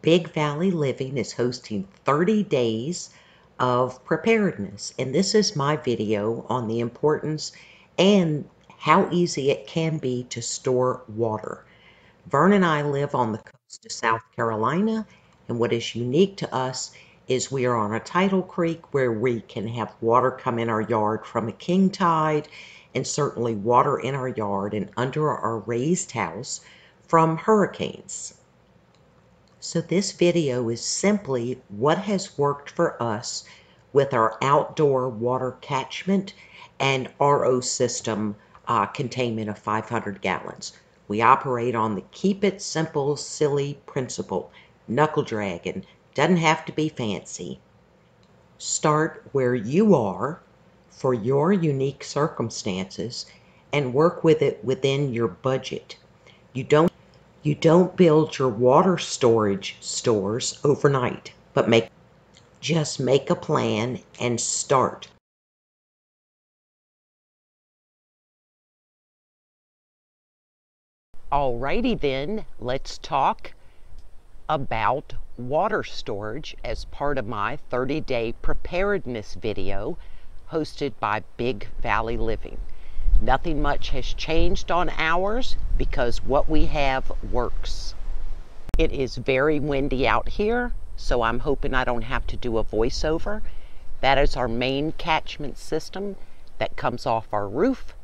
Big Valley Living is hosting 30 days of preparedness, and this is my video on the importance and how easy it can be to store water. Vern and I live on the coast of South Carolina, and what is unique to us is we are on a tidal creek where we can have water come in our yard from a king tide, and certainly water in our yard and under our raised house from hurricanes. So this video is simply what has worked for us with our outdoor water catchment and RO system containment of 500 gallons. We operate on the keep it simple, silly principle. Knuckle dragging, doesn't have to be fancy. Start where you are for your unique circumstances and work with it within your budget. You don't build your water storage stores overnight, but just make a plan and start. Alrighty then, let's talk about water storage as part of my 30-day preparedness video hosted by Big Valley Living. Nothing much has changed on ours because what we have works. It is very windy out here, so I'm hoping I don't have to do a voiceover. That is our main catchment system that comes off our roof.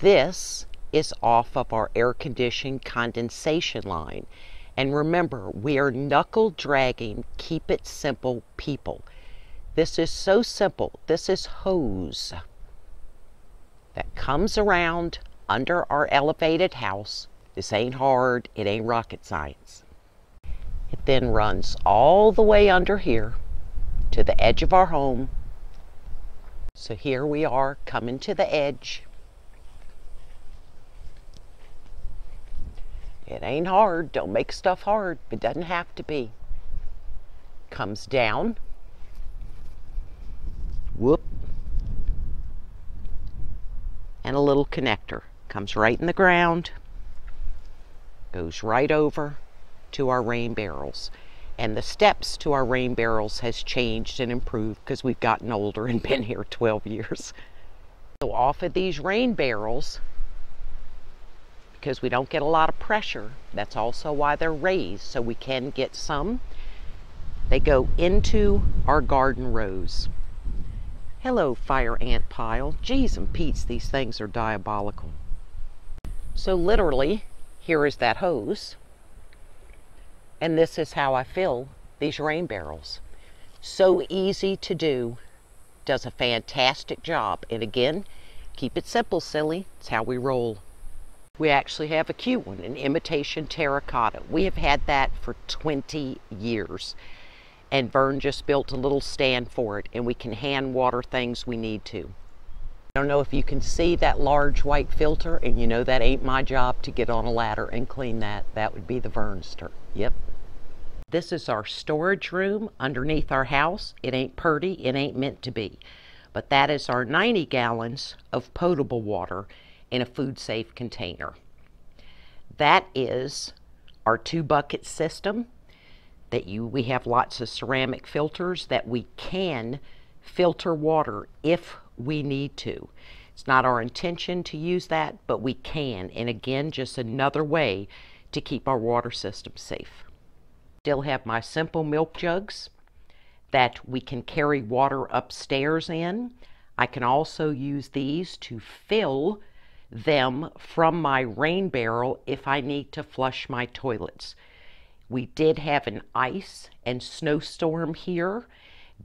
This is off of our air-conditioned condensation line. And remember, we are knuckle-dragging, keep it simple people. This is so simple. This is hose that comes around under our elevated house. This ain't hard, it ain't rocket science. It then runs all the way under here to the edge of our home. So here we are coming to the edge. It ain't hard, don't make stuff hard, it doesn't have to be. Comes down, whoop, and a little connector. Comes right in the ground, goes right over to our rain barrels. And the steps to our rain barrels has changed and improved because we've gotten older and been here 12 years. So off of these rain barrels, because we don't get a lot of pressure, that's also why they're raised, so we can get some. They go into our garden rows. Hello, fire ant pile. Geez and Pete's, these things are diabolical. So literally, here is that hose, and this is how I fill these rain barrels. So easy to do, does a fantastic job, and again, keep it simple, silly. It's how we roll. We actually have a cute one, an imitation terracotta. We have had that for 20 years. And Vern just built a little stand for it, and we can hand water things we need to. I don't know if you can see that large white filter, and you know that ain't my job to get on a ladder and clean that. That would be the Vernster. Yep. This is our storage room underneath our house. It ain't purty, it ain't meant to be. But that is our 90 gallons of potable water in a food-safe container. That is our 2-bucket system. We have lots of ceramic filters that we can filter water if we need to. It's not our intention to use that, but we can. And again, just another way to keep our water system safe. Still have my simple milk jugs that we can carry water upstairs in. I can also use these to fill them from my rain barrel if I need to flush my toilets. We did have an ice and snowstorm here,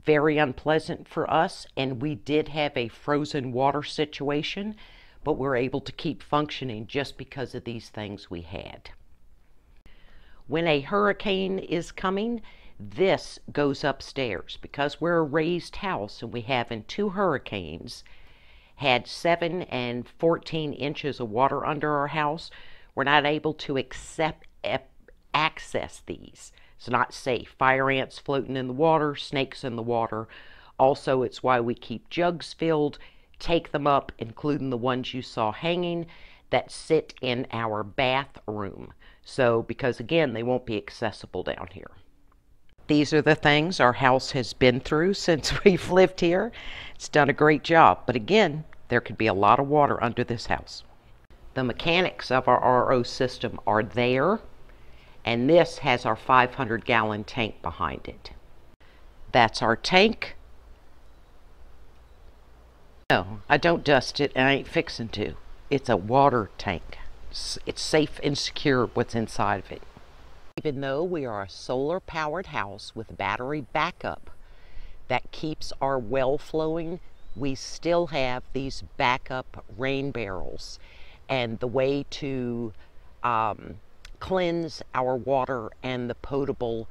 very unpleasant for us, and we did have a frozen water situation, but we're able to keep functioning just because of these things we had. When a hurricane is coming, this goes upstairs. Because we're a raised house and we have in 2 hurricanes had 7 and 14 inches of water under our house, we're not able to access these. It's not safe. Fire ants floating in the water, snakes in the water. Also, it's why we keep jugs filled, take them up, including the ones you saw hanging, that sit in our bathroom. So, because again, they won't be accessible down here. These are the things our house has been through since we've lived here. It's done a great job, but again, there could be a lot of water under this house. The mechanics of our RO system are there, and this has our 500-gallon tank behind it. That's our tank. No, I don't dust it, and I ain't fixing to. It's a water tank. It's safe and secure what's inside of it. Even though we are a solar-powered house with battery backup that keeps our well flowing, we still have these backup rain barrels. And the way to cleanse our water and the potable,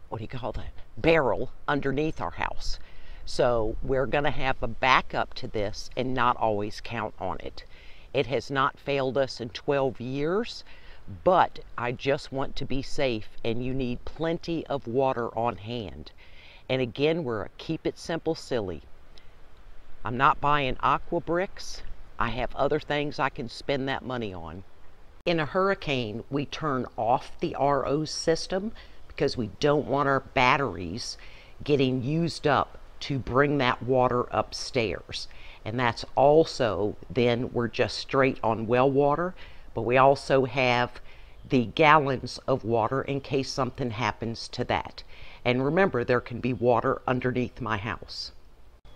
what do you call that, barrel underneath our house. So we're going to have a backup to this and not always count on it. It has not failed us in 12 years, but I just want to be safe, and you need plenty of water on hand. And again, we're a keep it simple silly. I'm not buying aqua bricks. I have other things I can spend that money on. In a hurricane, we turn off the RO system because we don't want our batteries getting used up to bring that water upstairs. And that's also, then we're just straight on well water, but we also have the gallons of water in case something happens to that. And remember, there can be water underneath my house.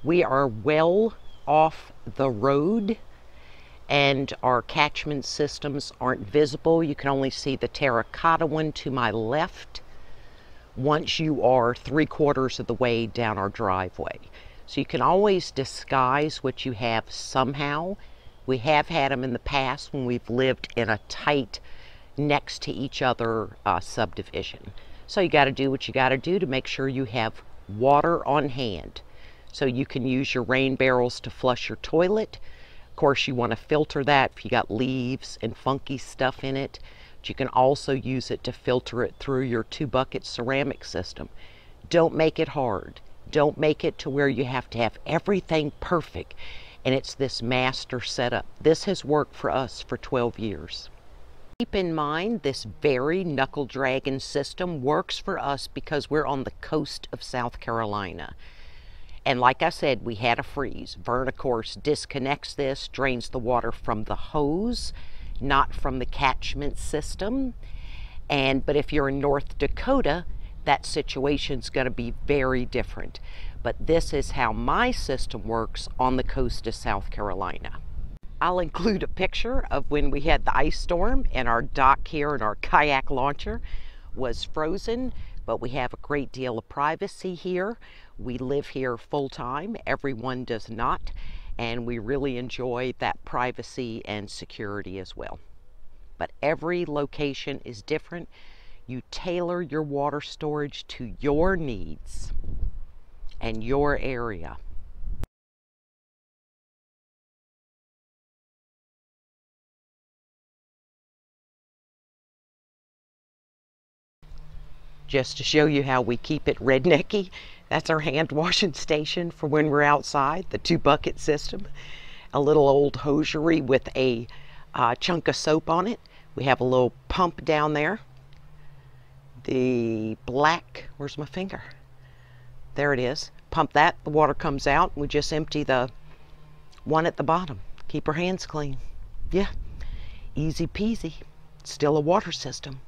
We are well off the road, and our catchment systems aren't visible. You can only see the terracotta one to my left once you are 3/4 of the way down our driveway. So you can always disguise what you have somehow. We have had them in the past when we've lived in a tight, next to each other subdivision. So you got to do what you got to do to make sure you have water on hand. So you can use your rain barrels to flush your toilet. Of course, you want to filter that if you got leaves and funky stuff in it. But you can also use it to filter it through your 2-bucket ceramic system. Don't make it hard. Don't make it to where you have to have everything perfect, and it's this master setup. This has worked for us for 12 years. Keep in mind, this very knuckle dragon system works for us because we're on the coast of South Carolina. And like I said, we had a freeze. Vern, of course, disconnects this, drains the water from the hose, not from the catchment system. But if you're in North Dakota, that situation's going to be very different. But this is how my system works on the coast of South Carolina. I'll include a picture of when we had the ice storm and our dock here and our kayak launcher was frozen, but we have a great deal of privacy here. We live here full time. Everyone does not, and we really enjoy that privacy and security as well. But every location is different. You tailor your water storage to your needs and your area. Just to show you how we keep it rednecky, that's our hand washing station for when we're outside, the 2-bucket system. A little old hosiery with a chunk of soap on it. We have a little pump down there. The black, where's my finger? There it is. Pump that, the water comes out. We just empty the one at the bottom. Keep our hands clean. Yeah, easy peasy. Still a water system.